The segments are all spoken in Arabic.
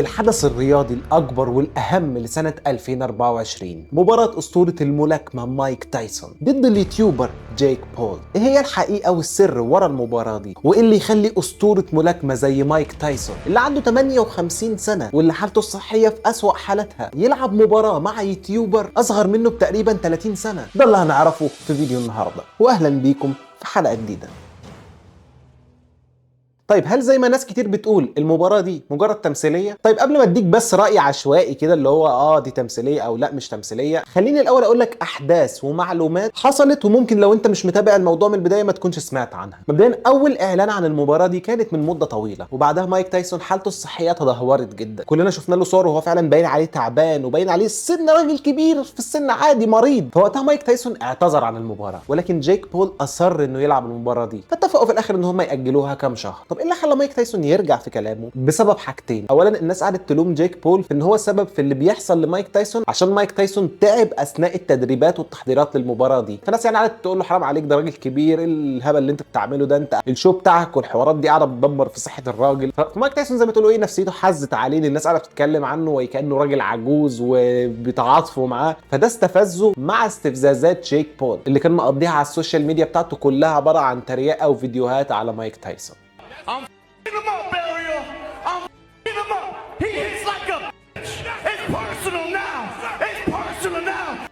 الحدث الرياضي الأكبر والأهم لسنة 2024، مباراة أسطورة الملاكمة مايك تايسون ضد اليوتيوبر جيك بول. إيه هي الحقيقة والسر ورا المباراة دي؟ وإيه اللي يخلي أسطورة ملاكمة زي مايك تايسون اللي عنده 58 سنة واللي حالته الصحية في أسوأ حالتها يلعب مباراة مع يوتيوبر أصغر منه بتقريبا 30 سنة؟ ده اللي هنعرفه في فيديو النهاردة، وأهلا بيكم في حلقة جديدة. طيب هل زي ما ناس كتير بتقول المباراة دي مجرد تمثيلية؟ طيب قبل ما اديك بس رأي عشوائي كده اللي هو دي تمثيلية او لا مش تمثيلية، خليني الاول اقول لك احداث ومعلومات حصلت وممكن لو انت مش متابع الموضوع من البداية ما تكونش سمعت عنها. مبدئيا اول اعلان عن المباراة دي كانت من مدة طويلة، وبعدها مايك تايسون حالته الصحية تدهورت جدا، كلنا شفنا له صور وهو فعلا باين عليه تعبان وباين عليه السن راجل كبير في السن عادي مريض. فوقتها مايك تايسون اعتذر عن المباراة، ولكن جيك بول اصر انه يلعب المباراة دي، فاتفقوا في الاخر ان هم ياجلوها كام شهر. طب ايه اللي خلى مايك تايسون يرجع في كلامه؟ بسبب حاجتين. اولا الناس قعدت تلوم جيك بول في ان هو السبب في اللي بيحصل لمايك تايسون عشان مايك تايسون تعب اثناء التدريبات والتحضيرات للمباراه دي، فالناس يعني قعدت تقول له حرام عليك ده راجل كبير، الهبل اللي انت بتعمله ده، انت الشو بتاعك والحوارات دي قاعده بتدمر في صحه الراجل. فمايك تايسون زي ما تقولوا نفسيته حزت عليه، الناس قاعده بتتكلم عنه وكانه راجل عجوز وبيتعاطفوا معاه، فده استفزه مع استفزازات جيك بول اللي كان مقضيها على السوشيال ميديا بتاعته كلها عباره عن تريقه وفيديوهات على مايك تايسون.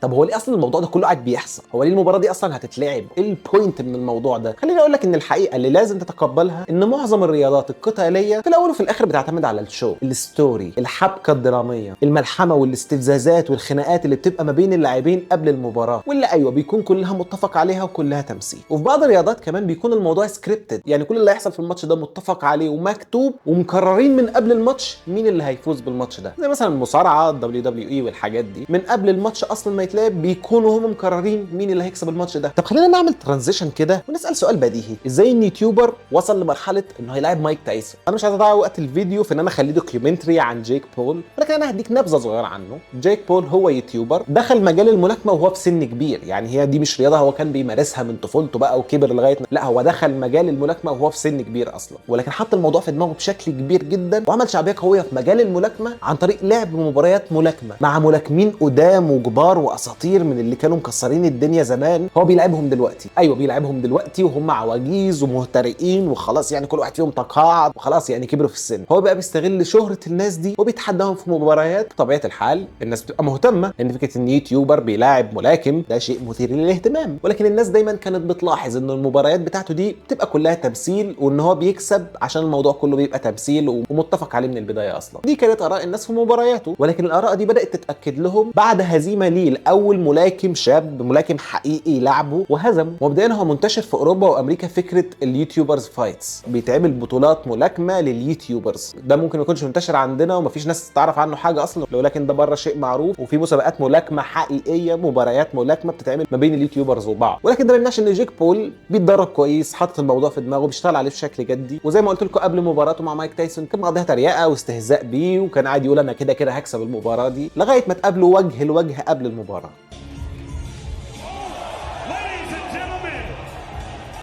طب هو ليه اصلا الموضوع ده كله قاعد بيحصل؟ هو ليه المباراه دي اصلا هتتلعب؟ ايه البوينت من الموضوع ده؟ خليني اقول لك ان الحقيقه اللي لازم تتقبلها ان معظم الرياضات القتاليه في الاول وفي الاخر بتعتمد على الشو، الستوري، الحبكه الدراميه، الملحمه والاستفزازات والخناقات اللي بتبقى ما بين اللاعبين قبل المباراه، واللي ايوه بيكون كلها متفق عليها وكلها تمثيل. وفي بعض الرياضات كمان بيكون الموضوع سكريبتد، يعني كل اللي هيحصل في الماتش ده متفق عليه ومكتوب ومكررين من قبل الماتش مين اللي هيفوز بالماتش ده، زي مثلا المصارعه WWE والحاجات دي، من قبل الماتش اصلا ما يتلعب بيكونوا هم مقررين مين اللي هيكسب الماتش ده. طب خلينا نعمل ترانزيشن كده ونسال سؤال بديهي، ازاي ان يوتيوبر وصل لمرحله انه هيلاعب مايك تايسون؟ انا مش عايز اضيع وقت الفيديو في ان انا اخليه دوكيومنتري عن جيك بول، ولكن انا هديك نبذه صغيره عنه. جيك بول هو يوتيوبر دخل مجال الملاكمه وهو في سن كبير، يعني هي دي مش رياضه هو كان بيمارسها من طفولته بقى وكبر لغايه لا، هو دخل مجال الملاكمه وهو في سن كبير اصلا، ولكن حط الموضوع في دماغه بشكل كبير جدا وعمل شعبيه قويه في مجال الملاكمه عن طريق لعب مباريات ملاكمه مع ملاكمين قدام وكبار واساطير من اللي كانوا مكسرين الدنيا زمان. هو بيلعبهم دلوقتي، ايوه بيلعبهم دلوقتي وهم عواجيز ومهترئين وخلاص، يعني كل واحد فيهم تقاعد وخلاص يعني كبروا في السن. هو بقى بيستغل شهرة الناس دي وبيتحداهم في مباريات. بطبيعة الحال الناس بتبقى مهتمة لان فكرة ان يوتيوبر بيلاعب ملاكم ده شيء مثير للاهتمام، ولكن الناس دايما كانت بتلاحظ ان المباريات بتاعته دي بتبقى كلها تمثيل وان هو بيكسب عشان الموضوع كله بيبقى تمثيل ومتفق عليه من البداية اصلا. دي كانت اراء الناس في مبارياته، ولكن الاراء دي بدأت تتأكد لهم بعد هزيمة ليه لاول ملاكم شاب، ملاكم حقيقي لعبه وهزمه. ومبدئيا هو منتشر في اوروبا وامريكا فكره اليوتيوبرز فايتس، بيتعمل بطولات ملاكمه لليوتيوبرز. ده ممكن ما يكونش منتشر عندنا ومفيش ناس تعرف عنه حاجه اصلا، ولكن ده بره شيء معروف، وفي مسابقات ملاكمه حقيقيه، مباريات ملاكمه بتتعمل ما بين اليوتيوبرز وبعض. ولكن ده ما يمنعش ان جيك بول بيتدرب كويس، حاطط الموضوع في دماغه، بيشتغل عليه بشكل جدي، وزي ما قلت لكم قبل مباراته مع مايك تايسون كان مقضيها تريقه واستهزاء بيه، وكان قاعد يقول انا كده كده هكسب المباراه دي، لغايه ما تقابلوا وجه لوجه قبل المباراه.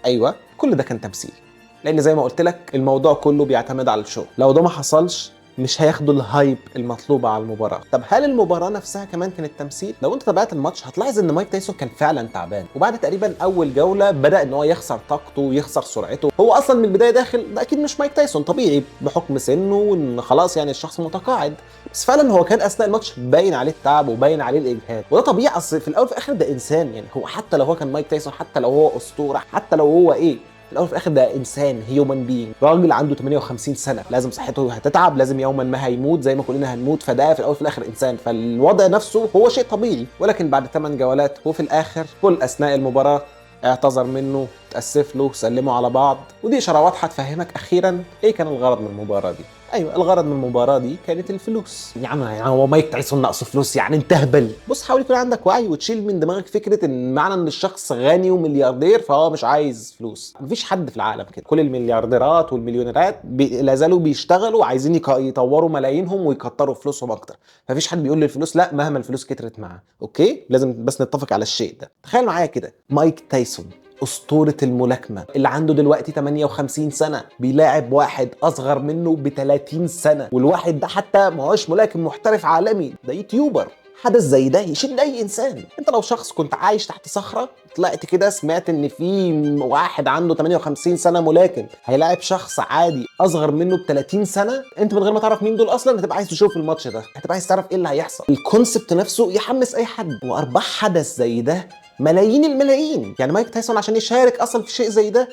ايوه كل ده كان تمثيل، لان زي ما قلت لك الموضوع كله بيعتمد على الشو، لو ده ما حصلش مش هياخدوا الهايب المطلوبه على المباراه. طب هل المباراه نفسها كمان كانت تمثيل؟ لو انت تابعت الماتش هتلاحظ ان مايك تايسون كان فعلا تعبان، وبعد تقريبا اول جوله بدا ان هو يخسر طاقته ويخسر سرعته. هو اصلا من البدايه داخل ده اكيد مش مايك تايسون طبيعي بحكم سنه وان خلاص يعني الشخص متقاعد، بس فعلا هو كان اثناء الماتش باين عليه التعب وباين عليه الاجهاد، وده طبيعي، اصل في الاول وفي الاخر ده انسان، يعني هو حتى لو هو كان مايك تايسون، حتى لو هو اسطوره، حتى لو هو ايه، في الاول وفي الاخر ده انسان، هيومن بينج، راجل عنده 58 سنه، لازم صحته هتتعب، لازم يوما ما هيموت زي ما كلنا هنموت، فده في الاول وفي الاخر انسان، فالوضع نفسه هو شيء طبيعي. ولكن بعد 8 جولات وفي الاخر كل اثناء المباراه اعتذر منه، تأسف له، سلموا على بعض، ودي اشاره واضحه تفهمك اخيرا ايه كان الغرض من المباراه دي. ايوه الغرض من المباراه دي كانت الفلوس. يعني هو مايك تايسون ناقصه فلوس؟ يعني انت هبل. بص حاول يكون عندك وعي وتشيل من دماغك فكره ان معنى ان الشخص غني وملياردير فهو مش عايز فلوس. مفيش حد في العالم كده، كل المليارديرات والمليونيرات لا زالوا بيشتغلوا عايزين يطوروا ملايينهم ويكتروا فلوسهم اكتر. مفيش حد بيقول للفلوس لا مهما الفلوس كترت معاه. اوكي لازم بس نتفق على الشيء ده. تخيل معايا كده مايك تايسون أسطورة الملاكمة اللي عنده دلوقتي 58 سنة بيلاعب واحد أصغر منه ب 30 سنة، والواحد ده حتى ما هوش ملاكم محترف عالمي، ده يوتيوبر. حدث زي ده يشد اي انسان. انت لو شخص كنت عايش تحت صخره، طلعت كده سمعت ان في واحد عنده 58 سنه ملاكم هيلاعب شخص عادي اصغر منه ب 30 سنه، انت من غير ما تعرف مين دول اصلا هتبقى عايز تشوف الماتش ده، هتبقى عايز تعرف ايه اللي هيحصل. الكونسبت نفسه يحمس اي حد. وارباح حدث زي ده ملايين الملايين. يعني مايك تايسون عشان يشارك اصلا في شيء زي ده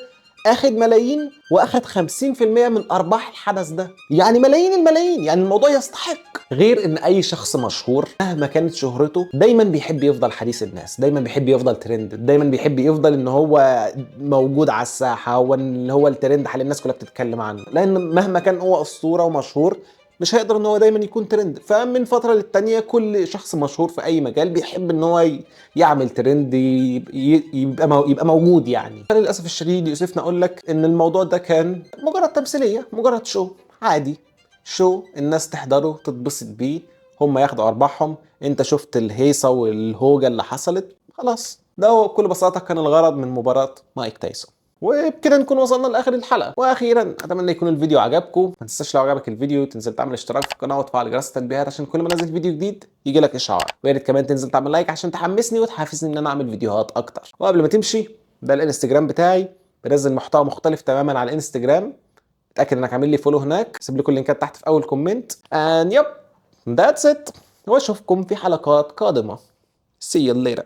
اخد ملايين، واخد 50% من ارباح الحدث ده، يعني ملايين الملايين. يعني الموضوع يستحق. غير ان اي شخص مشهور مهما كانت شهرته دايما بيحب يفضل حديث الناس، دايما بيحب يفضل ترند، دايما بيحب يفضل ان هو موجود على الساحه، هو اللي هو الترند حال الناس كلها بتتكلم عنه، لان مهما كان هو اسطوره ومشهور مش هيقدر ان هو دايما يكون ترند. فمن فتره للتانيه كل شخص مشهور في اي مجال بيحب ان هو يعمل ترند، يبقى موجود. يعني للاسف الشديد يؤسفني اقول لك ان الموضوع ده كان مجرد تمثيليه، مجرد شو عادي، شو الناس تحضره تتبسط بيه، هم ياخدوا ارباحهم. انت شفت الهيصه والهوجه اللي حصلت، خلاص. ده هو بكل بساطه كان الغرض من مباراه مايك تايسون. وبكده نكون وصلنا لاخر الحلقه. واخيرا اتمنى يكون الفيديو عجبكم. ما تنساش لو عجبك الفيديو تنزل تعمل اشتراك في القناه وتفعل جرس التنبيهات عشان كل ما انزل فيديو جديد يجي لك اشعار. ويا ريت كمان تنزل تعمل لايك عشان تحمسني وتحفزني ان انا اعمل فيديوهات اكتر. وقبل ما تمشي، ده الانستجرام بتاعي، بنزل محتوى مختلف تماما على الانستجرام. اتاكد انك عامل لي فولو هناك، سيب لي كل اللينكات تحت في اول كومنت. and yep that's it. واشوفكم في حلقات قادمه. see you later.